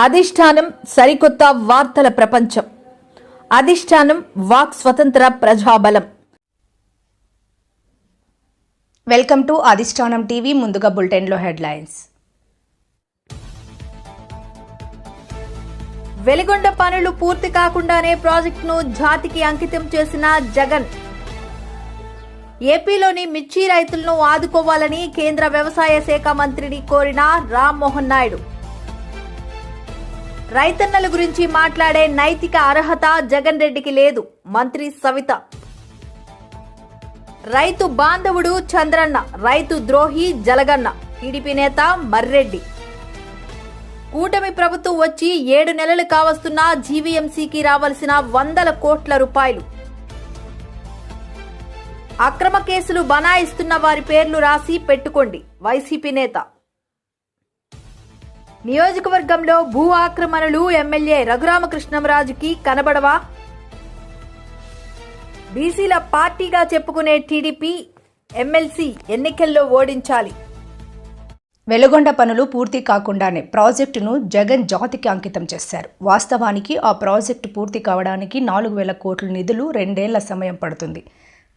అధిష్టానం సరికొత్త వార్తల ప్రపంచం. అధిష్టానం వాక్ స్వతంత్ర ప్రజాబలం. వెల్కమ్ టు అధిష్టానం టీవీ. ముందుగా బులెటిన్లో హెడ్లైన్స్. వెలిగొండ పనులు పూర్తి కాకుండానే ప్రాజెక్టును జాతికి అంకితం చేసిన జగన్. ఏపీలోని మిర్చి రైతులను ఆదుకోవాలని కేంద్ర వ్యవసాయ శాఖ మంత్రిని కోరిన రామ్మోహన్ నాయుడు. రైతన్నల గురించి మాట్లాడే నైతిక అర్హత జగన్ రెడ్డికి లేదు, మంత్రి సవిత. రైతు బాంధవుడు చంద్రన్న, రైతు ద్రోహి జలగన్న, టీడీపీ నేత మర్రెడ్డి. కూటమి ప్రభుత్వం వచ్చి 7 నెలలు కావస్తున్నా జీవీఎంసీకి రావాల్సిన 100 కోట్ల రూపాయలు. అక్రమ కేసులు బనాయిస్తున్న వారి పేర్లు రాసి పెట్టుకోండి, వైసీపీ నేత. నియోజకవర్గంలో భూ ఆక్రమణలు ఎమ్మెల్యే రఘురామకృష్ణంరాజుకి కనబడవా? బీసీల పార్టీగా చెప్పుకునే టీడీపీ ఎమ్మెల్సీ ఎన్నికల్లో ఓడించాలి. వెలుగొండ పనులు పూర్తి కాకుండానే ప్రాజెక్టును జగన్ జాతికి అంకితం చేశారు. వాస్తవానికి ఆ ప్రాజెక్టు పూర్తి కావడానికి 4,000 కోట్ల నిధులు 2 ఏళ్ల సమయం పడుతుంది.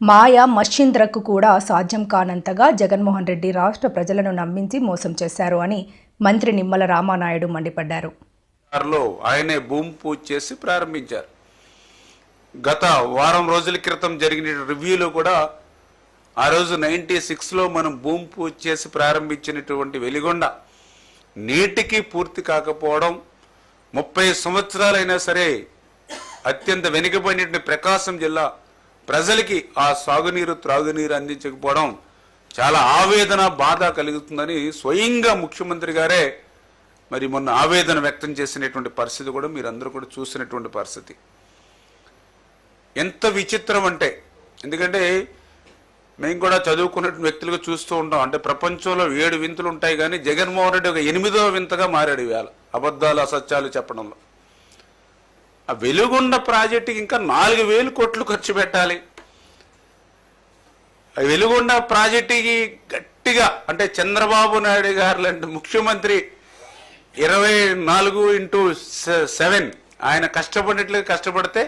మాయా మషీంద్రకు కూడా సాధ్యం కానంతగా జగన్మోహన్ రెడ్డి రాష్ట్ర ప్రజలను నమ్మించి మోసం చేశారు అని మంత్రి నిమ్మల రామానాయుడు మండిపడ్డారు. ఆయనే భూమి పూజ చేసి ప్రారంభించారు. గత వారం రోజుల క్రితం జరిగిన రివ్యూలో కూడా ఆ రోజు 96లో మనం భూమి పూజ చేసి ప్రారంభించినటువంటి వెలిగొండ నీటికి పూర్తి కాకపోవడం, 30 సంవత్సరాలైనా సరే అత్యంత వెనుకబడిన ప్రకాశం జిల్లా ప్రజలకి ఆ సాగునీరు త్రాగునీరు అందించకపోవడం చాలా ఆవేదన బాధ కలుగుతుందని స్వయంగా ముఖ్యమంత్రి గారే మరి మొన్న ఆవేదన వ్యక్తం చేసినటువంటి పరిస్థితి కూడా మీరందరూ కూడా చూసినటువంటి పరిస్థితి. ఎంత విచిత్రం అంటే, ఎందుకంటే మేము కూడా చదువుకున్నటువంటి వ్యక్తులుగా చూస్తూ ఉంటాం. అంటే ప్రపంచంలో 7 వింతలు ఉంటాయి, కానీ జగన్మోహన్ రెడ్డి ఒక 8వ వింతగా మారాడు ఇవాళ అబద్ధాలు అసత్యాలు చెప్పడంలో. ఆ వెలుగొండ ప్రాజెక్టుకి ఇంకా 4,000 కోట్లు ఖర్చు పెట్టాలి. వెలుగొండ ప్రాజెక్టుకి గట్టిగా అంటే చంద్రబాబు నాయుడు గారు లాంటి ముఖ్యమంత్రి 24x7 ఆయన కష్టపడినట్లుగా కష్టపడితే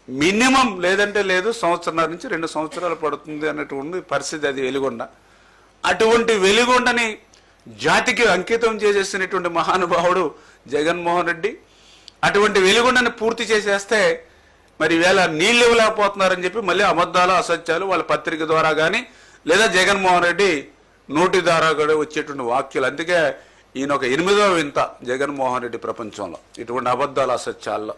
మినిమం లేదంటే లేదు 1.5 నుంచి 2 సంవత్సరాలు పడుతుంది అన్నటువంటి పరిస్థితి అది వెలుగొండ. అటువంటి వెలుగొండని జాతికి అంకితం చేసేసినటువంటి మహానుభావుడు జగన్మోహన్ రెడ్డి. అటువంటి వెలుగొండని పూర్తి చేసేస్తే మరి వేళ నీళ్ళు ఇవ్వలేకపోతున్నారని చెప్పి మళ్ళీ అబద్ధాలు అసత్యాలు వాళ్ళ పత్రిక ద్వారా కానీ లేదా జగన్మోహన్ రెడ్డి నోటి ద్వారా కూడా వచ్చేటువంటి వాక్యాలు. అందుకే ఈయన ఒక 8వ వింత జగన్మోహన్ రెడ్డి ప్రపంచంలో ఇటువంటి అబద్ధాలు అసత్యాల్లో.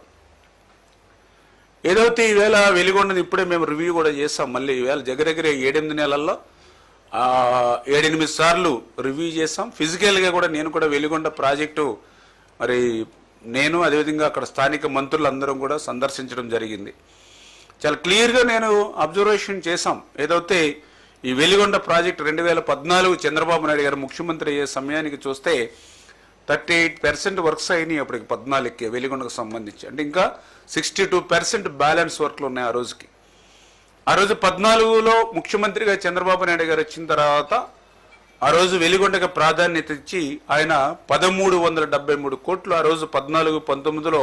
ఏదైతే ఈవేళ వెలుగొండని ఇప్పుడే మేము రివ్యూ కూడా చేసాం. మళ్ళీ ఈవేళ దగ్గర 7-8 నెలల్లో 7-8 సార్లు రివ్యూ చేసాం. ఫిజికల్గా కూడా నేను కూడా వెలుగొండ ప్రాజెక్టు మరి నేను అదేవిధంగా అక్కడ స్థానిక మంత్రులందరం కూడా సందర్శించడం జరిగింది. చాలా క్లియర్గా నేను అబ్జర్వేషన్ చేశాం. ఏదైతే ఈ వెలిగొండ ప్రాజెక్ట్ 2014 చంద్రబాబు నాయుడు గారు ముఖ్యమంత్రి అయ్యే సమయానికి చూస్తే 38% వర్క్స్ అయినాయి అప్పటికి 14కి వెలిగొండకు సంబంధించి. అంటే ఇంకా 62% బ్యాలెన్స్ వర్క్లు ఉన్నాయి ఆ రోజుకి. ఆ రోజు 14లో ముఖ్యమంత్రిగా చంద్రబాబు నాయుడు గారు వచ్చిన తర్వాత ఆ రోజు వెలిగొండకు ప్రాధాన్యత ఇచ్చి ఆయన 1,373 కోట్లు ఆ రోజు 14-19లో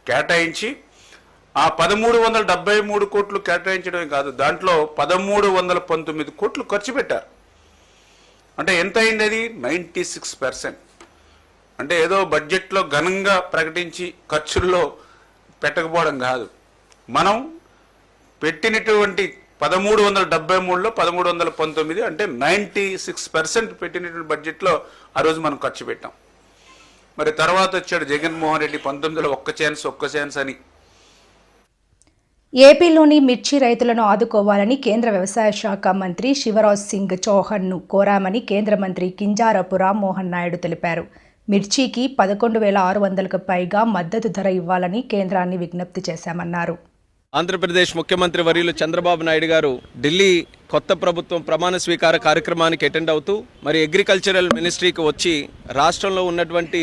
కేటాయించి, ఆ 1,373 కోట్లు కేటాయించడమే కాదు, దాంట్లో 1,319 కోట్లు ఖర్చు పెట్టారు. అంటే ఎంత అయింది అది? 96%. అంటే ఏదో బడ్జెట్లో ఘనంగా ప్రకటించి ఖర్చుల్లో పెట్టకపోవడం కాదు. మనం పెట్టినటువంటి 1,373లో 1,319 అంటే 96% పెట్టినటువంటి బడ్జెట్లో ఆ రోజు మనం ఖర్చు పెట్టాం. మరి తర్వాత వచ్చాడు జగన్మోహన్ రెడ్డి 19లో ఒక్క ఛాన్స్ అని. ఏపీలోని మిర్చి రైతులను ఆదుకోవాలని కేంద్ర వ్యవసాయ శాఖ మంత్రి శివరాజ్ సింగ్ చౌహాన్ను కోరామని కేంద్ర మంత్రి కింజారపు రామ్మోహన్ నాయుడు తెలిపారు. మిర్చికి 11,600కు పైగా మద్దతు ధర ఇవ్వాలని కేంద్రాన్ని విజ్ఞప్తి చేశామన్నారు. ఆంధ్రప్రదేశ్ ముఖ్యమంత్రి వర్యులు చంద్రబాబు నాయుడు గారు ఢిల్లీ కొత్త ప్రభుత్వం ప్రమాణ స్వీకార కార్యక్రమానికి అటెండ్ అవుతూ మరి అగ్రికల్చరల్ మినిస్ట్రీకి వచ్చి రాష్ట్రంలో ఉన్నటువంటి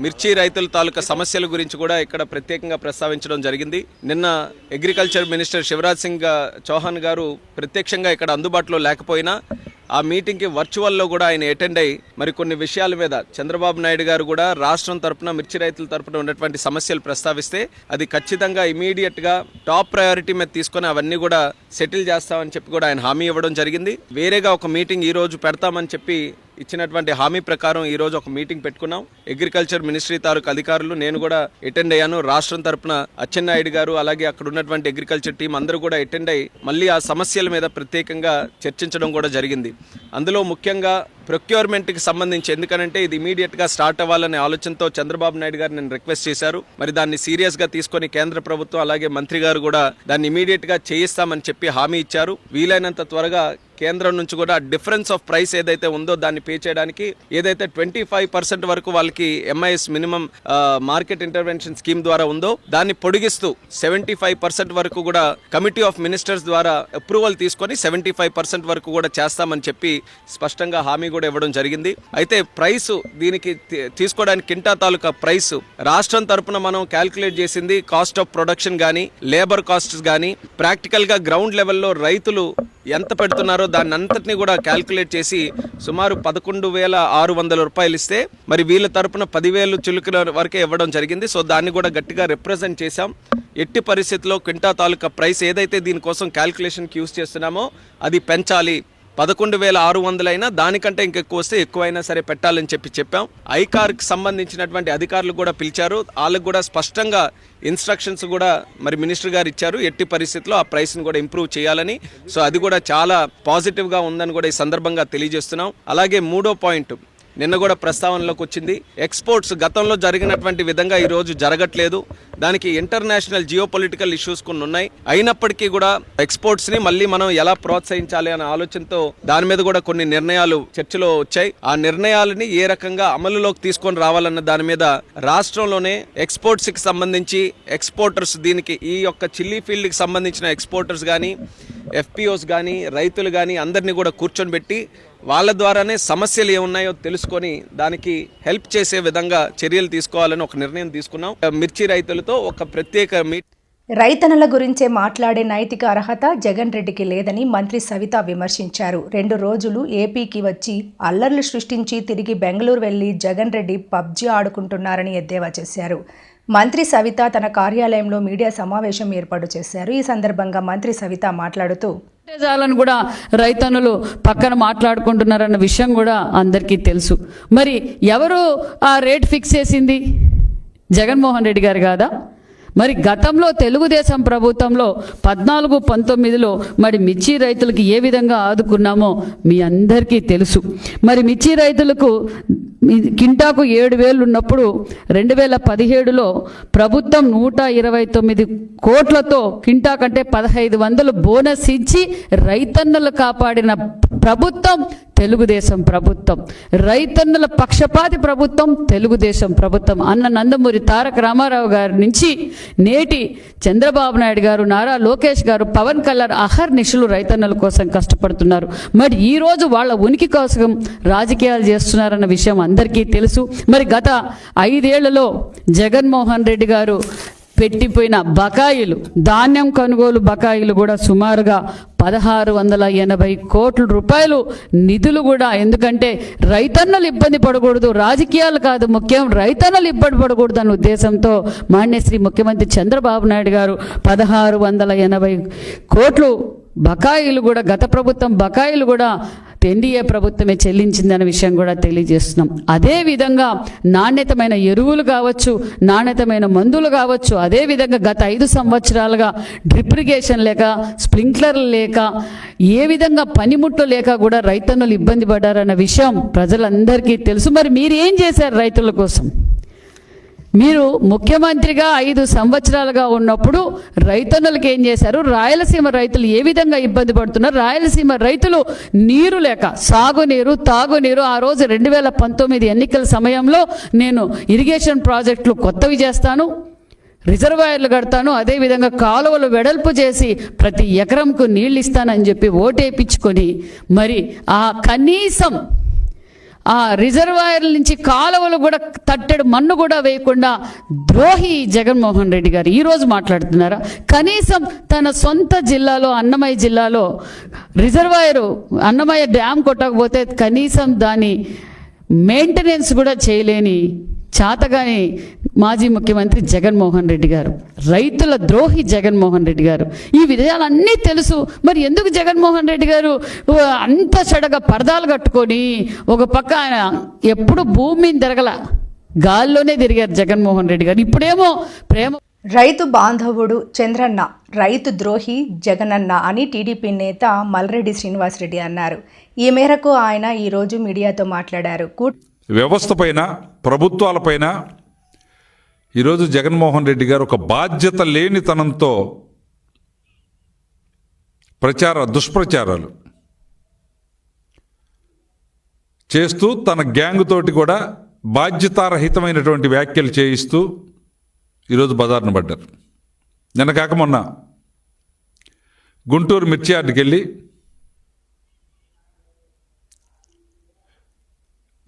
మిర్చి రైతుల తాలూకా సమస్యల గురించి కూడా ఇక్కడ ప్రత్యేకంగా ప్రస్తావించడం జరిగింది. నిన్న అగ్రికల్చర్ మినిస్టర్ శివరాజ్ సింగ్ చౌహాన్ గారు ప్రత్యక్షంగా ఇక్కడ అందుబాటులో లేకపోయినా ఆ మీటింగ్కి వర్చువల్లో కూడా ఆయన అటెండ్ అయ్యి మరి కొన్ని విషయాల మీద చంద్రబాబు నాయుడు గారు కూడా రాష్ట్రం తరపున మిర్చి రైతుల తరపున ఉన్నటువంటి సమస్యలు ప్రస్తావిస్తే అది ఖచ్చితంగా ఇమీడియట్గా టాప్ ప్రయారిటీ మీద తీసుకొని అవన్నీ కూడా సెటిల్ చేస్తామని చెప్పి కూడా ఆయన హామీ ఇవ్వడం జరిగింది. వేరేగా ఒక మీటింగ్ ఈ రోజు పెడతామని చెప్పి ఇచ్చినటువంటి హామీ ప్రకారం ఈ రోజు ఒక మీటింగ్ పెట్టుకున్నాం. అగ్రికల్చర్ మినిస్ట్రీ తాలూకు అధికారులు నేను కూడా అటెండ్ అయ్యాను. రాష్ట్రం తరపున అచ్చెన్నాయుడు గారు అలాగే అక్కడ ఉన్నటువంటి అగ్రికల్చర్ టీం అందరూ కూడా అటెండ్ అయ్యి మళ్ళీ ఆ సమస్యల మీద ప్రత్యేకంగా చర్చించడం కూడా జరిగింది. అందులో ముఖ్యంగా ప్రొక్యూర్మెంట్కి సంబంధించి, ఎందుకనంటే ఇది ఇమీడియట్గా స్టార్ట్ అవ్వాలనే ఆలోచనతో చంద్రబాబు నాయుడు గారు నేను రిక్వెస్ట్ చేశారు. మరి దాన్ని సీరియస్గా తీసుకొని కేంద్ర ప్రభుత్వం అలాగే మంత్రి గారు కూడా దాన్ని ఇమీడియట్గా చేయిస్తామని చెప్పి హామీ ఇచ్చారు. వీలైనంత త్వరగా కేంద్రం నుంచి కూడా డిఫరెన్స్ ఆఫ్ ప్రైస్ ఏదైతే ఉందో దాన్ని పే చేయడానికి ఏదైతే 25% వరకు వాళ్ళకి MIS minimum market intervention scheme ద్వారా ఉందో దాన్ని పొడిగిస్తూ 75% వరకు కూడా కమిటీ ఆఫ్ మినిస్టర్స్ ద్వారా అప్రూవల్ తీసుకొని 75% వరకు కూడా చేస్తామని చెప్పి స్పష్టంగా హామీ కూడా ఇవ్వడం జరిగింది. అయితే ప్రైస్ దీనికి తీసుకోవడానికి కింటా తాలూకా ప్రైస్ రాష్ట్రం తరపున మనం క్యాల్కులేట్ చేసింది కాస్ట్ ఆఫ్ ప్రొడక్షన్ కానీ లేబర్ కాస్ట్స్ కానీ ప్రాక్టికల్గా గ్రౌండ్ లెవెల్లో రైతులు ఎంత పెడుతున్నారో దాన్ని అంతటినీ కూడా క్యాల్కులేట్ చేసి సుమారు 11,600 రూపాయలు ఇస్తే మరి వీళ్ళ తరపున 10,000 చిలుకల వరకే ఇవ్వడం జరిగింది. సో దాన్ని కూడా గట్టిగా రిప్రజెంట్ చేశాం. ఎట్టి పరిస్థితుల్లో క్వింటా తాలూకా ప్రైస్ ఏదైతే దీనికోసం క్యాల్కులేషన్కి యూజ్ చేస్తున్నామో అది పెంచాలి. 11,600 అయినా దానికంటే ఇంకెక్కువ వస్తే ఎక్కువైనా సరే పెట్టాలని చెప్పాం. ఐకార్కి సంబంధించినటువంటి అధికారులు కూడా పిలిచారు. వాళ్ళకు కూడా స్పష్టంగా ఇన్స్ట్రక్షన్స్ కూడా మరి మినిస్టర్ గారు ఇచ్చారు. ఎట్టి పరిస్థితుల్లో ఆ ప్రైస్ని కూడా ఇంప్రూవ్ చేయాలని. సో అది కూడా చాలా పాజిటివ్గా ఉందని కూడా ఈ సందర్భంగా తెలియజేస్తున్నాం. అలాగే మూడో పాయింట్ నిన్న కూడా ప్రస్తావనలోకి వచ్చింది. ఎక్స్పోర్ట్స్ గతంలో జరిగినటువంటి విధంగా ఈరోజు జరగట్లేదు. దానికి ఇంటర్నేషనల్ జియోపొలిటికల్ ఇష్యూస్ కొన్ని ఉన్నాయి. అయినప్పటికీ కూడా ఎక్స్పోర్ట్స్ని మళ్ళీ మనం ఎలా ప్రోత్సహించాలి అనే ఆలోచనతో దాని మీద కూడా కొన్ని నిర్ణయాలు చర్చలో వచ్చాయి. ఆ నిర్ణయాలని ఏ రకంగా అమలులోకి తీసుకొని రావాలన్న దాని మీద రాష్ట్రంలోనే ఎక్స్పోర్ట్స్కి సంబంధించి ఎక్స్పోర్టర్స్ దీనికి ఈ యొక్క చిల్లీ ఫీల్డ్కి సంబంధించిన ఎక్స్పోర్టర్స్ కానీ ఎఫ్పిఓస్ కానీ రైతులు కానీ అందరినీ కూడా కూర్చొని పెట్టి వాళ్ళ ద్వారానే సమస్యలు ఏమున్నాయో తెలుసుకొని దానికి హెల్ప్ చేసే విధంగా చర్యలు తీసుకోవాలని ఒక నిర్ణయం తీసుకున్నాం. మిర్చి రైతులతో ఒక ప్రత్యేక రైతన్నల గురించే మాట్లాడే నైతిక అర్హత జగన్ రెడ్డికి లేదని మంత్రి సవిత విమర్శించారు. 2 రోజులు ఏపీకి వచ్చి అల్లర్లు సృష్టించి తిరిగి బెంగళూరు వెళ్లి జగన్ రెడ్డి పబ్జీ ఆడుకుంటున్నారని ఎద్దేవా చేశారు. మంత్రి సవిత తన కార్యాలయంలో మీడియా సమావేశం ఏర్పాటు చేశారు. ఈ సందర్భంగా మంత్రి సవిత మాట్లాడుతూ జాలను కూడా రైతన్నులు పక్కన మాట్లాడుకుంటున్నారన్న విషయం కూడా అందరికీ తెలుసు. మరి ఎవరు ఆ రేట్ ఫిక్స్ చేసింది? జగన్మోహన్ రెడ్డి గారు కాదా? మరి గతంలో తెలుగుదేశం ప్రభుత్వంలో 14-19లో మరి మిర్చి రైతులకు ఏ విధంగా ఆదుకున్నామో మీ అందరికీ తెలుసు. మరి మిర్చి రైతులకు కింటాకు 7,000 ఉన్నప్పుడు 2017లో ప్రభుత్వం 129 కోట్లతో కింటా కంటే 1,500 బోనస్ ఇచ్చి రైతన్నులు కాపాడిన ప్రభుత్వం తెలుగుదేశం ప్రభుత్వం. రైతన్నుల పక్షపాతి ప్రభుత్వం తెలుగుదేశం ప్రభుత్వం. అన్న నందమూరి తారక రామారావు గారి నుంచి నేటి చంద్రబాబు నాయుడు గారు, నారా లోకేష్ గారు, పవన్ కళ్యాణ్ అహర్నిశలు రైతన్నుల కోసం కష్టపడుతున్నారు. మరి ఈరోజు వాళ్ళ ఉనికి కోసం రాజకీయాలు చేస్తున్నారన్న విషయం అందరికీ తెలుసు. మరి గత 5 ఏళ్లలో జగన్మోహన్ రెడ్డి గారు పెట్టిపోయిన బకాయిలు, ధాన్యం కొనుగోలు బకాయిలు కూడా సుమారుగా 1,680 కోట్ల రూపాయలు నిధులు కూడా. ఎందుకంటే రైతన్నలు ఇబ్బంది పడకూడదు, రాజకీయాలు కాదు ముఖ్యం, రైతన్నలు ఇబ్బంది పడకూడదు అన్న ఉద్దేశంతో మాన్యశ్రీ ముఖ్యమంత్రి చంద్రబాబు నాయుడు గారు 1,680 కోట్లు బకాయిలు కూడా, గత ప్రభుత్వం బకాయిలు కూడా ఎన్డీఏ ప్రభుత్వమే చెల్లించిందనే విషయం కూడా తెలియజేస్తున్నాం. అదేవిధంగా నాణ్యతమైన ఎరువులు కావచ్చు, నాణ్యతమైన మందులు కావచ్చు, అదేవిధంగా గత 5 సంవత్సరాలుగా డ్రిప్ ఇరిగేషన్ లేక, స్ప్రింక్లర్లు లేక, ఏ విధంగా పనిముట్లు లేక కూడా రైతన్నులు ఇబ్బంది పడ్డారన్న విషయం ప్రజలందరికీ తెలుసు. మరి మీరు ఏం చేశారు రైతుల కోసం? మీరు ముఖ్యమంత్రిగా 5 సంవత్సరాలుగా ఉన్నప్పుడు రైతన్నులకు ఏం చేశారు? రాయలసీమ రైతులు ఏ విధంగా ఇబ్బంది పడుతున్నారు? రాయలసీమ రైతులు నీరు లేక, సాగునీరు, తాగునీరు, ఆ రోజు 2019 ఎన్నికల సమయంలో నేను ఇరిగేషన్ ప్రాజెక్టులు కొత్తవి చేస్తాను, రిజర్వాయర్లు కడతాను, అదేవిధంగా కాలువలు వెడల్పు చేసి ప్రతి ఎకరంకు నీళ్ళు ఇస్తానని చెప్పి ఓటేపించుకొని మరి ఆ కనీసం ఆ రిజర్వాయర్ల నుంచి కాలువలు కూడా తట్టెడు మన్ను కూడా వేయకుండా ద్రోహి జగన్మోహన్ రెడ్డి గారు ఈరోజు మాట్లాడుతున్నారా? కనీసం తన సొంత జిల్లాలో అన్నమయ్య జిల్లాలో రిజర్వాయరు అన్నమయ్య డ్యామ్ కొట్టకపోతే కనీసం దాని మెయింటెనెన్స్ కూడా చేయలేని చాతగాని మాజీ ముఖ్యమంత్రి జగన్మోహన్ రెడ్డి గారు, రైతుల ద్రోహి జగన్మోహన్ రెడ్డి గారు. ఈ విషయాలన్నీ తెలుసు. మరి ఎందుకు జగన్మోహన్ రెడ్డి గారు అంత చెడగా పరదాలు కట్టుకొని ఒక పక్క ఆయన ఎప్పుడు భూమి మీద తిరగల, గాల్లోనే తిరిగారు జగన్మోహన్ రెడ్డి గారు. ఇప్పుడేమో ప్రేమ. రైతు బాంధవుడు చంద్రన్న, రైతు ద్రోహి జగనన్న అని టీడీపీ నేత మల్రెడ్డి శ్రీనివాసరెడ్డి అన్నారు. ఈ మేరకు ఆయన ఈరోజు మీడియాతో మాట్లాడారు. వ్యవస్థపైన, ప్రభుత్వాలపైన ఈరోజు జగన్మోహన్ రెడ్డి గారు ఒక బాధ్యత లేనితనంతో దుష్ప్రచారాలు చేస్తూ తన గ్యాంగ్ తోటి కూడా బాధ్యతారహితమైనటువంటి వ్యాఖ్యలు చేయిస్తూ ఈరోజు బజార్ను పడ్డారు. నిన్న కాక మొన్న గుంటూరు మిర్చి యార్డుకి వెళ్ళి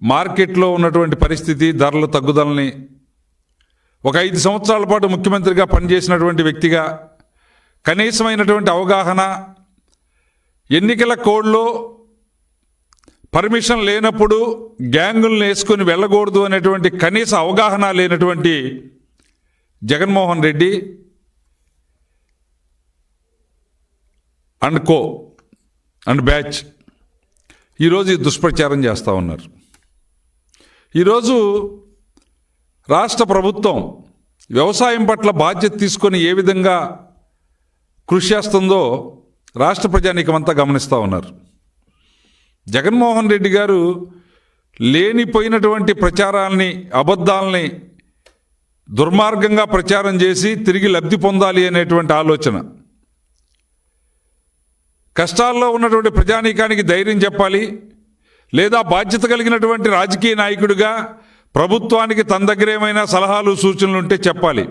మార్కెట్లో ఉన్నటువంటి పరిస్థితి, ధరల తగ్గుదలని ఒక 5 సంవత్సరాల పాటు ముఖ్యమంత్రిగా పనిచేసినటువంటి వ్యక్తిగా కనీసమైనటువంటి అవగాహన, ఎన్నికల కోడ్లో పర్మిషన్ లేనప్పుడు గ్యాంగులను వేసుకొని వెళ్ళకూడదు అనేటువంటి కనీస అవగాహన లేనటువంటి Jaganmohan Reddy and co and batch ఈరోజు ఈ దుష్ప్రచారం చేస్తూ ఉన్నారు. ఈరోజు రాష్ట్ర ప్రభుత్వం వ్యవసాయం పట్ల బాధ్యత తీసుకొని ఏ విధంగా కృషి చేస్తుందో రాష్ట్ర ప్రజానీకమంతా గమనిస్తూ ఉన్నారు. జగన్మోహన్ రెడ్డి గారు లేనిపోయినటువంటి ప్రచారాల్ని, అబద్ధాలని దుర్మార్గంగా ప్రచారం చేసి తిరిగి లబ్ధి పొందాలి అనేటువంటి ఆలోచన. కష్టాల్లో ఉన్నటువంటి ప్రజానీకానికి ధైర్యం చెప్పాలి, లేదా బాధ్యత కలిగినటువంటి రాజకీయ నాయకుడిగా ప్రభుత్వానికి తన దగ్గర ఏమైనా సలహాలు సూచనలు ఉంటే చెప్పాలి.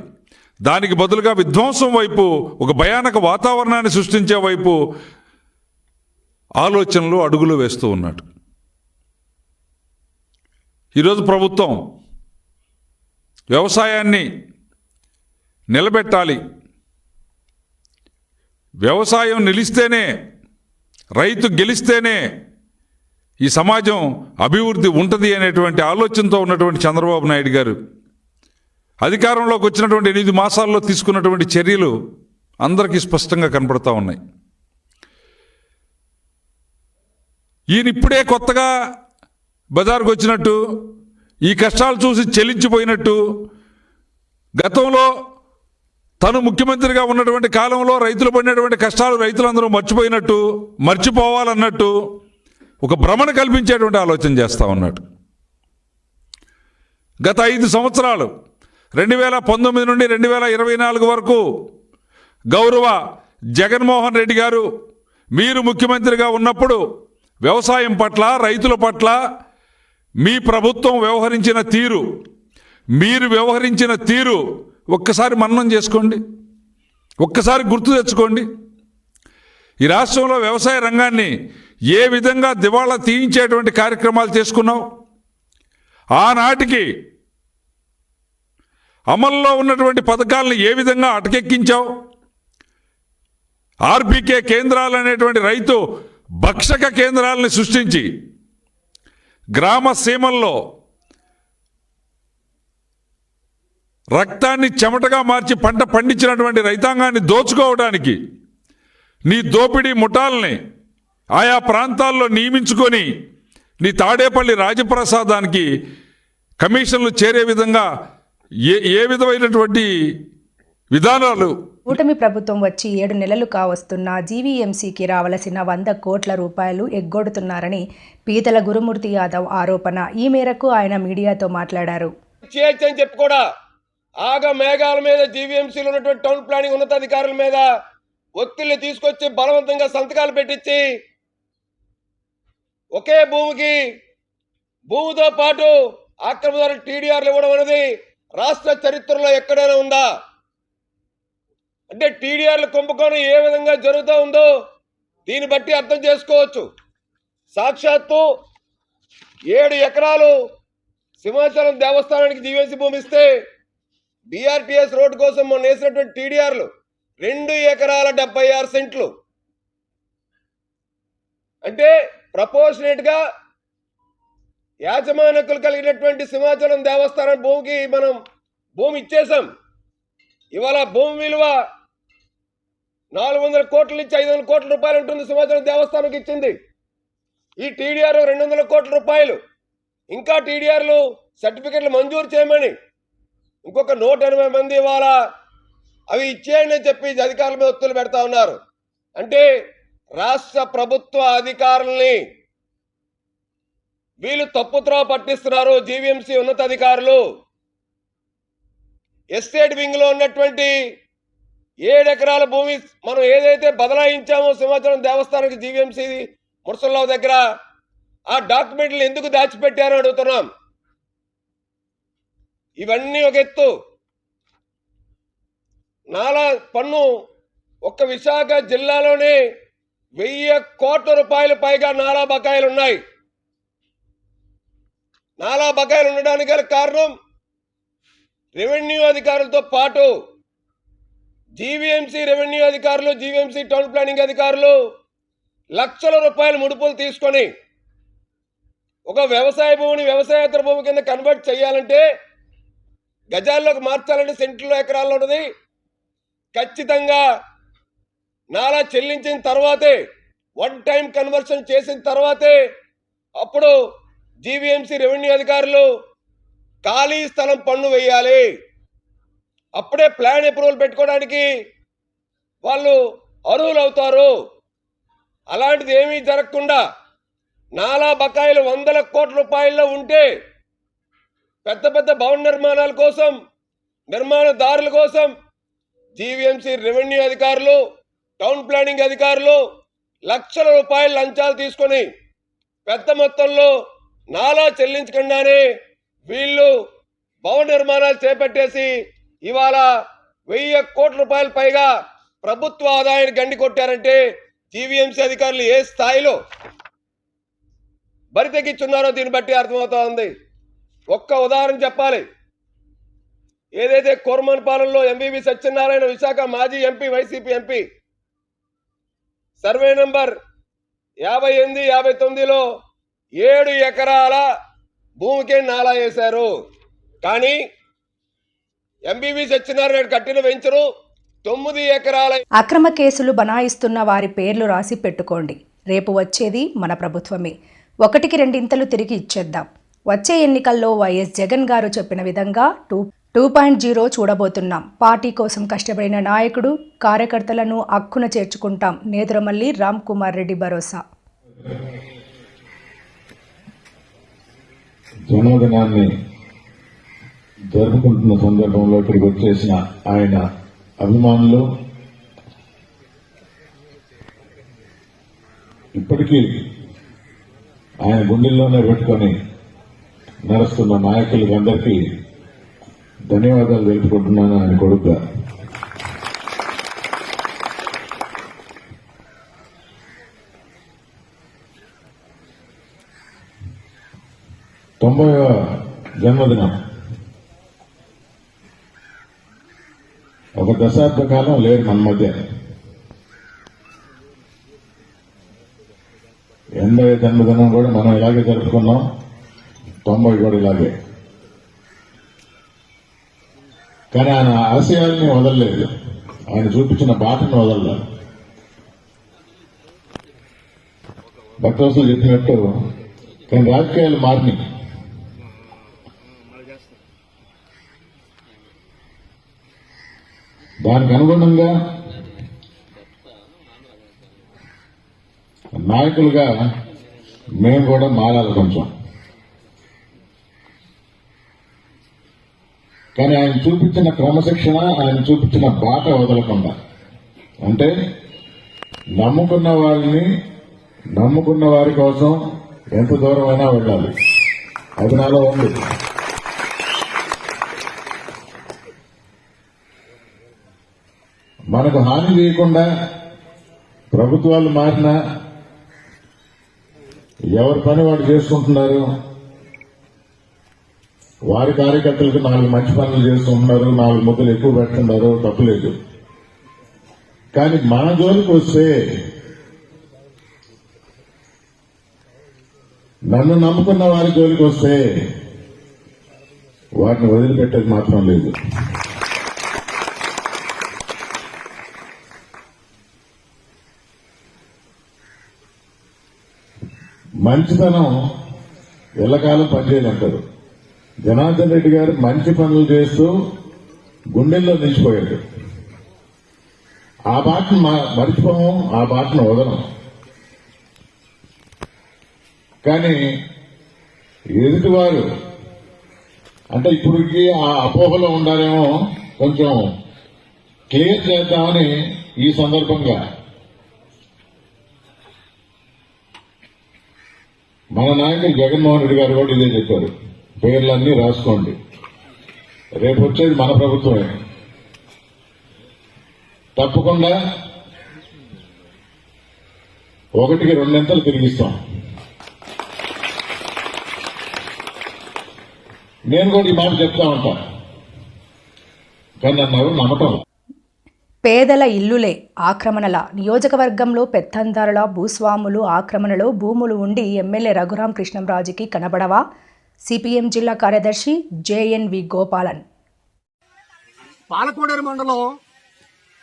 దానికి బదులుగా విధ్వంసం వైపు, ఒక భయానక వాతావరణాన్ని సృష్టించే వైపు ఆలోచనలు, అడుగులు వేస్తూ ఉన్నాడు. ఈరోజు ప్రభుత్వం వ్యవసాయాన్ని నిలబెట్టాలి, వ్యవసాయం నిలిస్తేనే, రైతు గెలిస్తేనే ఈ సమాజం అభివృద్ధి ఉంటుంది అనేటువంటి ఆలోచనతో ఉన్నటువంటి చంద్రబాబు నాయుడు గారు అధికారంలోకి వచ్చినటువంటి 8 మాసాల్లో తీసుకున్నటువంటి చర్యలు అందరికీ స్పష్టంగా కనపడతా ఉన్నాయి. ఈయన ఇప్పుడే కొత్తగా బజార్కు వచ్చినట్టు, ఈ కష్టాలు చూసి చెల్లించిపోయినట్టు, గతంలో తను ముఖ్యమంత్రిగా ఉన్నటువంటి కాలంలో రైతులు పడినటువంటి కష్టాలు రైతులందరూ మర్చిపోవాలన్నట్టు ఒక భ్రమను కల్పించేటువంటి ఆలోచన చేస్తూ ఉన్నాడు. గత 5 సంవత్సరాలు 2019 నుండి 2024 వరకు గౌరవ జగన్మోహన్ రెడ్డి గారు మీరు ముఖ్యమంత్రిగా ఉన్నప్పుడు వ్యవసాయం పట్ల, రైతుల పట్ల మీ ప్రభుత్వం వ్యవహరించిన తీరు, మీరు వ్యవహరించిన తీరు ఒక్కసారి మననం చేసుకోండి, ఒక్కసారి గుర్తు తెచ్చుకోండి. ఈ రాష్ట్రంలో వ్యవసాయ రంగాన్ని ఏ విధంగా దివాళా తీయించేటువంటి కార్యక్రమాలు చేసుకున్నావు, ఆనాటికి అమల్లో ఉన్నటువంటి పథకాలను ఏ విధంగా అటకెక్కించావు, ఆర్బీకే కేంద్రాలు అనేటువంటి రైతు భక్షక కేంద్రాలను సృష్టించి గ్రామ సీమల్లో రక్తాన్ని చెమటగా మార్చి పంట పండించినటువంటి రైతాంగాన్ని దోచుకోవడానికి నీ దోపిడీ ముఠాలని ఆయా ప్రాంతాల్లో నియమించుకొని నీ తాడేపల్లి రాజప్రసాదానికి కమిషన్లు చేరే విధంగా ఏ విధమైనటువంటి విధానాలు. కూటమి ప్రభుత్వం వచ్చి 7 నెలలు కావస్తున్నా జీవీఎంసీకి రావలసిన 100 కోట్ల రూపాయలు ఎగ్గొడుతున్నారని పీతల గురుమూర్తి యాదవ్ ఆరోపణ. ఈ మేరకు ఆయన మీడియాతో మాట్లాడారు. చెప్పి కూడా ఆగ మేఘాల మీద జీవీఎంసీలో ఉన్నటువంటి టౌన్ ప్లానింగ్ ఉన్నతాధికారుల మీద ఒత్తిళ్లు తీసుకొచ్చి బలవంతంగా సంతకాలు పెట్టించి ఒకే భూమితో పాటు ఆక్రమణదారులు టీడీఆర్లు ఇవ్వడం అనేది రాష్ట్ర చరిత్రలో ఎక్కడైనా ఉందా? అంటే టీడీఆర్ల కుంభకోణం ఏ విధంగా జరుగుతూ ఉందో దీన్ని బట్టి అర్థం చేసుకోవచ్చు. సాక్షాత్తు 7 ఎకరాలు సింహాచలం దేవస్థానానికి జీవీఎంసీ భూమి ఇస్తే బీఆర్టీఎస్ రోడ్డు కోసం మొన్న వేసినటువంటి టీడీఆర్లు 2 ఎకరాల 76 సెంట్లు. అంటే ప్రపోర్షనేట్ గా యాజమాన్య హక్కులు కలిగినటువంటి సింహాచలం దేవస్థానం భూమికి మనం భూమి ఇచ్చేసాం. ఇవాళ భూమి విలువ 400 కోట్ల నుంచి 500 కోట్ల రూపాయలు ఉంటుంది. సింహాచలం దేవస్థానంకి ఇచ్చింది. ఈ టీడీఆర్ 200 కోట్ల రూపాయలు. ఇంకా టీడీఆర్లు సర్టిఫికెట్లు మంజూరు చేయమని ఇంకొక 180 మంది ఇవాళ అవి ఇచ్చేయండి అని చెప్పి అధికారుల మీద ఒత్తిళ్లు పెడతా ఉన్నారు. అంటే రాష్ట్ర ప్రభుత్వ అధికారుల్ని వీళ్ళు తప్పుత్రోవ పట్టిస్తున్నారు. జీవీఎంసీ ఉన్నతాధికారులు ఎస్టేట్ వింగ్ లో ఉన్నటువంటి 7 ఎకరాల భూమి మనం ఏదైతే బదలాయించామో సింహాచలం దేవస్థానానికి జీవీఎంసీ మురసల్లావు దగ్గర, ఆ డాక్యుమెంట్లు ఎందుకు దాచిపెట్టారో అడుగుతున్నాం. ఇవన్నీ ఒక ఎత్తు. నాలా పన్ను ఒక్క విశాఖ జిల్లాలోనే 1000 కోట్ల రూపాయలు పైగా నాలా బకాయిలు ఉన్నాయి. నాలా బకాయిలు ఉండడానికి గల కారణం రెవెన్యూ అధికారులతో పాటు జీవీఎంసీ రెవెన్యూ అధికారులు, జీవీఎంసీ టౌన్ ప్లానింగ్ అధికారులు లక్షల రూపాయలు ముడుపులు తీసుకొని ఒక వ్యవసాయ భూమిని వ్యవసాయేతర భూమి కింద కన్వర్ట్ చేయాలంటే, గజాల్లోకి మార్చాలంటే సెంట్లలో ఎకరాల్లో ఉన్నది ఖచ్చితంగా నాలా చెల్లించిన తర్వాతే, 1 టైం కన్వర్షన్ చేసిన తర్వాతే అప్పుడు జీవీఎంసీ రెవెన్యూ అధికారులు ఖాళీ స్థలం పన్ను వేయాలి. అప్పుడే ప్లాన్ అప్రూవల్ పెట్టుకోవడానికి వాళ్ళు అర్హులు అవుతారు. అలాంటిది ఏమీ జరగకుండా నాలా బకాయిలు 100 కోట్ల రూపాయల్లో ఉంటే పెద్ద పెద్ద భవన నిర్మాణాల కోసం, నిర్మాణదారుల కోసం జీవీఎంసీ రెవెన్యూ అధికారులు, టౌన్ ప్లానింగ్ అధికారులు లక్షల రూపాయల లంచాలు తీసుకొని పెద్ద మొత్తంలో నాలా చెల్లించకుండానే వీళ్ళు భవన నిర్మాణాలు చేపట్టేసి ఇవాళ 1000 కోట్ల రూపాయల పైగా ప్రభుత్వ ఆదాయాన్ని గండి కొట్టారంటే జీవీఎంసీ అధికారులు ఏ స్థాయిలో బరి తెగించున్నారో దీన్ని బట్టి అర్థమవుతా ఉంది. ఒక్క ఉదాహరణ చెప్పాలి. ఏదైతే కోరమన్పాలెంలో ఎంవీవీ సత్యనారాయణ విశాఖ మాజీ MP, YCP MP, survey number 58, 59లో 7 ఎకరాల భూమికే నాలా వేశారు. కానీ ఎంబీవీ సత్యనారాయణ కట్టిన వెంచరు 9 ఎకరాల. అక్రమ కేసులు బనాయిస్తున్న వారి పేర్లు రాసి పెట్టుకోండి. రేపు వచ్చేది మన ప్రభుత్వమే. 1కి 2 తిరిగి ఇచ్చేద్దాం. వచ్చే ఎన్నికల్లో వైఎస్ జగన్ గారు చెప్పిన విధంగా 2.0 చూడబోతున్నాం. పార్టీ కోసం కష్టపడిన నాయకుడు, కార్యకర్తలను హక్కున చేర్చుకుంటాం. నేదురమల్లి రామ్ కుమార్ రెడ్డి భరోసా. జన్మదినాన్ని జరుపుకుంటున్న సందర్భంలో ఇక్కడికి వచ్చేసిన ఆయన అభిమానులు, ఇప్పటికీ ఆయన గుండెల్లోనే పెట్టుకొని నడుస్తున్న నాయకులకి అందరికీ ధన్యవాదాలు తెలుపుకుంటున్నాను. ఆయన కొడుకుగా తొంభైవ జన్మదినం ఒక దశాబ్ద కాలం లేరు మన మధ్య. 80వ జన్మదినం కూడా మనం ఇలాగే జరుపుకున్నాం, 90 కూడా ఇలాగే. కానీ ఆయన ఆశయాల్ని వదలలేదు, ఆయన చూపించిన బాటను వదలలేదు. భక్తవసులు చెప్పినట్టు కానీ రాజకీయాలు మారినాయి. దానికి అనుగుణంగా నాయకులుగా మేము కూడా మారాలి కొంచెం. కానీ ఆయన చూపించిన క్రమశిక్షణ, ఆయన చూపించిన బాట వదలకుండా, అంటే నమ్ముకున్న వాళ్ళని, నమ్ముకున్న వారి కోసం ఎంత దూరమైనా వెళ్ళాలి. అది నాలో ఉంది. మనకు హాని చేయకుండా ప్రభుత్వాలు మారినా ఎవరి పని వాడు చేసుకుంటున్నారు. వారి కార్యకర్తలకు 4 మంచి పనులు చేస్తుంటున్నారు, 4 ముద్దలు ఎక్కువ పెడుతున్నారు, తప్పులేదు. కానీ మన జోలికి వస్తే, నన్ను నమ్ముకున్న వారి జోలికి వస్తే వాటిని వదిలిపెట్టేది మాత్రం లేదు. మంచితనం ఎల్లకాలం పనిచేయాలంటారు. జనార్దన్ రెడ్డి గారు మంచి పనులు చేస్తూ గుండెల్లో నిలిచిపోయాడు. ఆ బాటను మర్చిపోము, ఆ బాటను వదలం. కానీ ఎదుటివారు అంటే ఇప్పటికి ఆ అపోహలో ఉండాలేమో, కొంచెం క్లియర్ చేద్దామని ఈ సందర్భంగా మన నాయకులు జగన్మోహన్ రెడ్డి గారు కూడా ఇదే చెప్పారు. పేర్లన్నీ రాసుకోండి, రేపు వచ్చేది మన ప్రభుత్వమే. తప్పకుండా 1కి 2 తిరిగిస్తాం. నేను కూడా ఈ మాట చెప్తా ఉంటా, కానీ నన్ను ఎవరు నమ్మటం. పేదల ఇల్లులే ఆక్రమణల నియోజకవర్గంలో పెత్తందారుల భూస్వాములు ఆక్రమణలో భూములు ఉండి ఎమ్మెల్యే రఘురాం కృష్ణంరాజుకి కనబడవా? సిపిఎం జిల్లా కార్యదర్శి జేఎన్వి గోపాలన్. పాలకోడేరు మండలం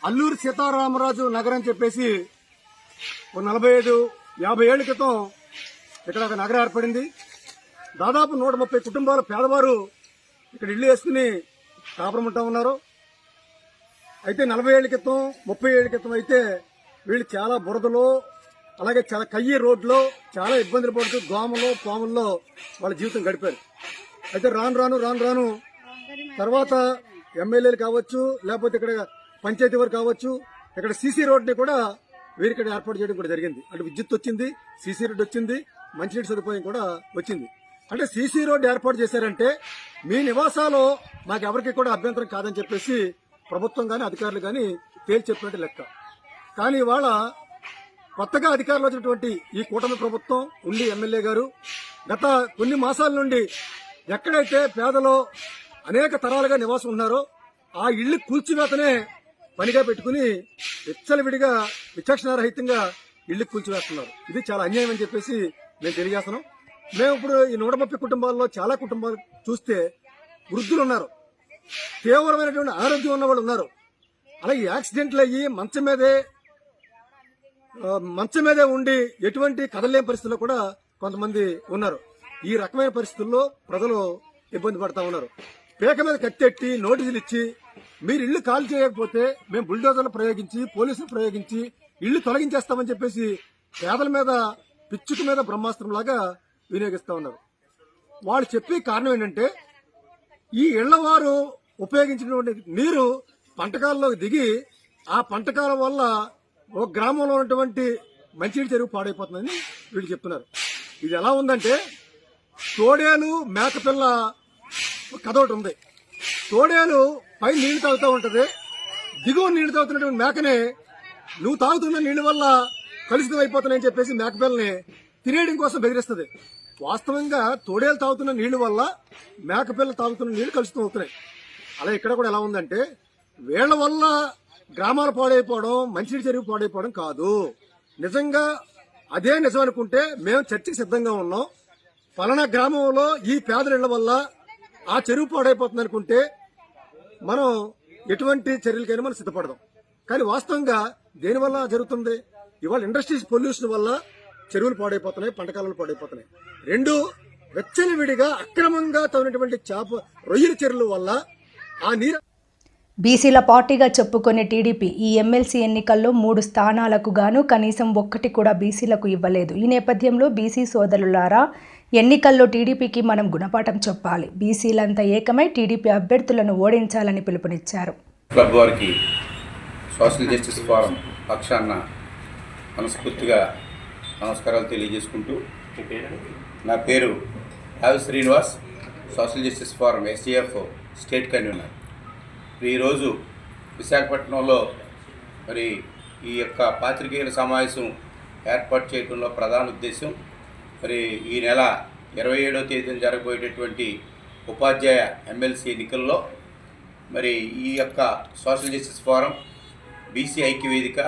అల్లూరి సీతారామరాజు నగరం చెప్పేసి 45-50 ఏళ్ల క్రితం ఇక్కడ ఒక నగరం ఏర్పడింది. దాదాపు 130 కుటుంబాల పేదవారు ఇక్కడ ఇళ్లు వేసుకుని కాపురం ఉంటా ఉన్నారు. అయితే 40 ఏళ్ల క్రితం 30 ఏళ్ల క్రితం అయితే వీళ్ళు చాలా బురదలో, అలాగే చాలా కయ్యి రోడ్లో చాలా ఇబ్బందులు పడుతూ దోమలో పాముల్లో వాళ్ళ జీవితం గడిపారు. అయితే రాను రాను తర్వాత ఎమ్మెల్యేలు కావచ్చు, లేకపోతే ఇక్కడ పంచాయతీ వారు కావచ్చు, ఇక్కడ సీసీ రోడ్ని కూడా వీరి ఇక్కడ ఏర్పాటు చేయడం కూడా జరిగింది. అంటే విద్యుత్ వచ్చింది, సీసీ రోడ్ వచ్చింది, మంచినీటి సదుపాయం కూడా వచ్చింది. అంటే సీసీ రోడ్డు ఏర్పాటు చేశారంటే మీ నివాసాలు మాకు ఎవరికి కూడా అభ్యంతరం కాదని చెప్పేసి ప్రభుత్వం కానీ అధికారులు కానీ తేల్చి చెప్పినట్టు లెక్క. కానీ ఇవాళ కొత్తగా అధికారులు వచ్చినటువంటి ఈ కూటమి ప్రభుత్వం ఉండి ఎమ్మెల్యే గారు గత కొన్ని మాసాల నుండి ఎక్కడైతే పేదలో అనేక తరాలుగా నివాసం ఉన్నారో ఆ ఇళ్లు కూల్చివేతనే పనిగా పెట్టుకుని విచ్చలవిడిగా విచక్షణారహితంగా ఇళ్లు కూల్చివేస్తున్నారు. ఇది చాలా అన్యాయం అని చెప్పేసి మేము తెలియజేస్తున్నాం. మేము ఇప్పుడు ఈ 130 కుటుంబాల్లో చాలా కుటుంబాలు చూస్తే వృద్ధులు ఉన్నారు, తీవ్రమైనటువంటి ఆరోగ్యం ఉన్న వాళ్ళు ఉన్నారు, అలాగే యాక్సిడెంట్లు అయ్యి మంచం మీదే ఉండి ఎటువంటి కదలలేని పరిస్థితుల్లో కూడా కొంతమంది ఉన్నారు. ఈ రకమైన పరిస్థితుల్లో ప్రజలు ఇబ్బంది పడతా ఉన్నారు. పేక మీద కత్తెట్టి నోటీసులు ఇచ్చి మీరు ఇళ్లు ఖాళీ చేయకపోతే మేము బుల్డోజర్లు ప్రయోగించి పోలీసులు ప్రయోగించి ఇళ్లు తొలగించేస్తామని చెప్పేసి పేదల మీద పిచ్చుక మీద బ్రహ్మాస్త్రంలాగా వినియోగిస్తా ఉన్నారు. వాళ్ళు చెప్పే కారణం ఏంటంటే ఈ ఇళ్లవారు ఉపయోగించినటువంటి నీరు పంటకాలంలోకి దిగి ఆ పంటకాలం వల్ల ఒక గ్రామంలో ఉన్నటువంటి మంచినీటి చెరువు పాడైపోతుందని వీళ్ళు చెప్తున్నారు. ఇది ఎలా ఉందంటే తోడేలు మేకపిల్ల కథ ఒకటి ఉంది. తోడేలు పై నీళ్లు తాగుతూ ఉంటది, దిగువ నీళ్లు తాగుతున్నటువంటి మేకనే నువ్వు తాగుతున్న నీళ్ల వల్ల కలుషితం అయిపోతున్నాయని చెప్పేసి మేకపిల్లని తినేయడం కోసం బెదిరిస్తుంది. వాస్తవంగా తోడేలు తాగుతున్న నీళ్ల వల్ల మేకపిల్ల తాగుతున్న నీళ్లు కలుషితం అవుతున్నాయి. అలా ఇక్కడ కూడా ఎలా ఉందంటే వీళ్ల వల్ల గ్రామాలు పాడైపోవడం, మంచినీటి చెరువు పాడైపోవడం కాదు. నిజంగా అదే నిజం అనుకుంటే మేము చర్చకి సిద్ధంగా ఉన్నాం. పలానా గ్రామంలో ఈ పేదల ఇళ్ల వల్ల ఆ చెరువు పాడైపోతుంది అనుకుంటే మనం ఎటువంటి చర్యలకైనా మనం సిద్ధపడదాం. కానీ వాస్తవంగా దేనివల్ల జరుగుతుంది? ఇవాళ ఇండస్ట్రీస్ పొల్యూషన్ వల్ల చెరువులు పాడైపోతున్నాయి, పంటకాలను పాడైపోతున్నాయి. 2 వెచ్చనివిడిగా అక్రమంగా తవ్వినటువంటి రొయ్యల చెరువుల వల్ల ఆ నీరు. బీసీల పార్టీగా చెప్పుకునే టీడీపీ ఈ ఎమ్మెల్సీ ఎన్నికల్లో 3 స్థానాలకు గాను కనీసం 1 కూడా బీసీలకు ఇవ్వలేదు. ఈ నేపథ్యంలో బీసీ సోదరులారా, ఎన్నికల్లో టీడీపీకి మనం గుణపాఠం చెప్పాలి, బీసీలంతా ఏకమై టీడీపీ అభ్యర్థులను ఓడించాలని పిలుపునిచ్చారు. క్లబ్ వారికి సోషల్ జస్టిస్ ఫోరం పక్షాన మనస్ఫూర్తిగా నమస్కారాలు తెలియజేసుకుంటూ, నా పేరు రావి Srinivas, social justice forum STF state convener. ఈరోజు విశాఖపట్నంలో ఈ యొక్క పాత్రికేయుల సమావేశం ఏర్పాటు చేయడంలో ప్రధాన ఉద్దేశం మరి ఈ నెల 27వ తేదీన జరగబోయేటటువంటి ఉపాధ్యాయ ఎమ్మెల్సీ ఎన్నికల్లో మరి ఈ యొక్క సోషల్ జస్టిస్ ఫోరం, బీసీ ఐక్యవేదిక,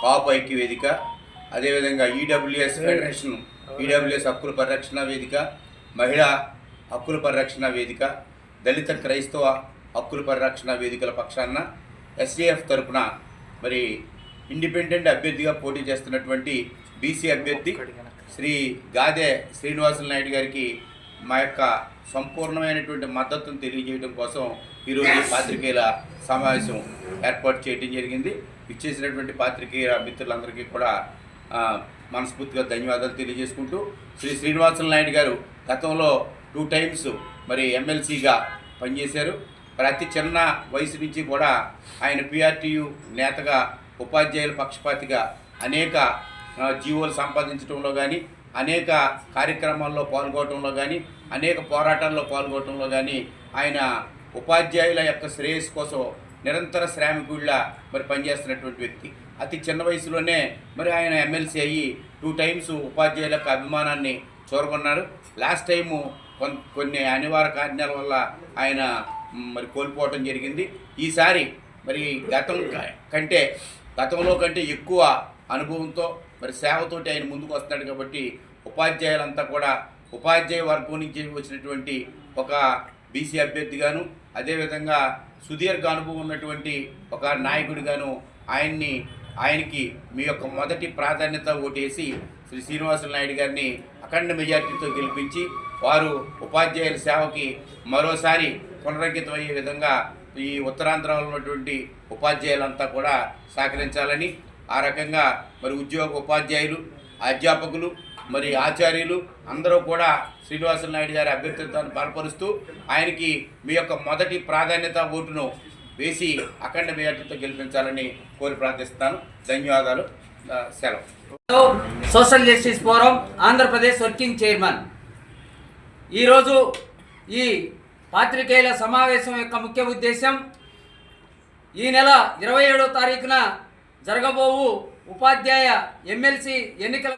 కాపు ఐక్యవేదిక, అదేవిధంగా ఈడబ్ల్యూఎస్ ఫెడరేషన్, ఈడబ్ల్యూఎస్ హక్కుల పరిరక్షణ వేదిక, మహిళా హక్కుల పరిరక్షణ వేదిక, దళిత క్రైస్తవ హక్కుల పరిరక్షణ వేదికల పక్షాన ఎస్ఏఎఫ్ తరపున మరి ఇండిపెండెంట్ అభ్యర్థిగా పోటీ చేస్తున్నటువంటి బీసీ అభ్యర్థి శ్రీ గాదె శ్రీనివాసులు నాయుడు గారికి మా యొక్క సంపూర్ణమైనటువంటి మద్దతును తెలియజేయడం కోసం ఈరోజు పాత్రికేయుల సమావేశం ఏర్పాటు చేయడం జరిగింది. ఇచ్చేసినటువంటి పాత్రికేయ మిత్రులందరికీ కూడా మనస్ఫూర్తిగా ధన్యవాదాలు తెలియజేసుకుంటూ, శ్రీ శ్రీనివాసులు నాయుడు గారు గతంలో 2 times మరి ఎమ్మెల్సీగా పనిచేశారు. మరి అతి చిన్న వయసు నుంచి కూడా ఆయన పిఆర్టీయు నేతగా, ఉపాధ్యాయుల పక్షపాతిగా అనేక జీవోలు సంపాదించడంలో కానీ, అనేక కార్యక్రమాల్లో పాల్గొనడంలో కానీ, అనేక పోరాటాల్లో పాల్గొనడంలో కానీ ఆయన ఉపాధ్యాయుల యొక్క శ్రేయస్సు కోసం నిరంతర శ్రామికుళ్ళ మరి పనిచేస్తున్నటువంటి వ్యక్తి. అతి చిన్న వయసులోనే మరి ఆయన ఎమ్మెల్సీ అయ్యి 2 times ఉపాధ్యాయుల యొక్క అభిమానాన్ని చూరగొన్నారు. లాస్ట్ టైము కొన్ని అనివార్య కారణాల వల్ల ఆయన మరి కోల్పోవటం జరిగింది. ఈసారి మరి గతంలో కంటే ఎక్కువ అనుభవంతో మరి సేవతోటి ఆయన ముందుకు వస్తున్నాడు కాబట్టి ఉపాధ్యాయులంతా కూడా ఉపాధ్యాయ వర్గం నుంచి వచ్చినటువంటి ఒక బీసీ అభ్యర్థిగాను, అదేవిధంగా సుదీర్ఘ అనుభవం ఉన్నటువంటి ఒక నాయకుడిగాను ఆయనకి మీ యొక్క మొదటి ప్రాధాన్యత ఓటేసి శ్రీ శ్రీనివాసులు నాయుడు గారిని అఖండ మెజార్టీతో గెలిపించి వారు ఉపాధ్యాయుల సేవకి మరోసారి పునరంకితం అయ్యే విధంగా ఈ ఉత్తరాంధ్రలో ఉన్నటువంటి ఉపాధ్యాయులంతా కూడా సహకరించాలని, ఆ రకంగా మరి ఉపాధ్యాయులు, అధ్యాపకులు, మరి ఆచార్యులు అందరూ కూడా శ్రీనివాసులు నాయుడు గారి అభ్యర్థిత్వాన్ని బలపరుస్తూ ఆయనకి మీ యొక్క మొదటి ప్రాధాన్యత ఓటును వేసి అఖండ మెజార్టీతో గెలిపించాలని కోరి ప్రార్థిస్తాను. ధన్యవాదాలు. సెలవు. Social justice forum Andhra Pradesh working chairman. ఈరోజు ఈ పాత్రికేయుల సమావేశం యొక్క ముఖ్య ఉద్దేశం ఈ నెల 27వ తారీఖున జరగబోవు ఉపాధ్యాయ ఎమ్మెల్సీ ఎన్నికల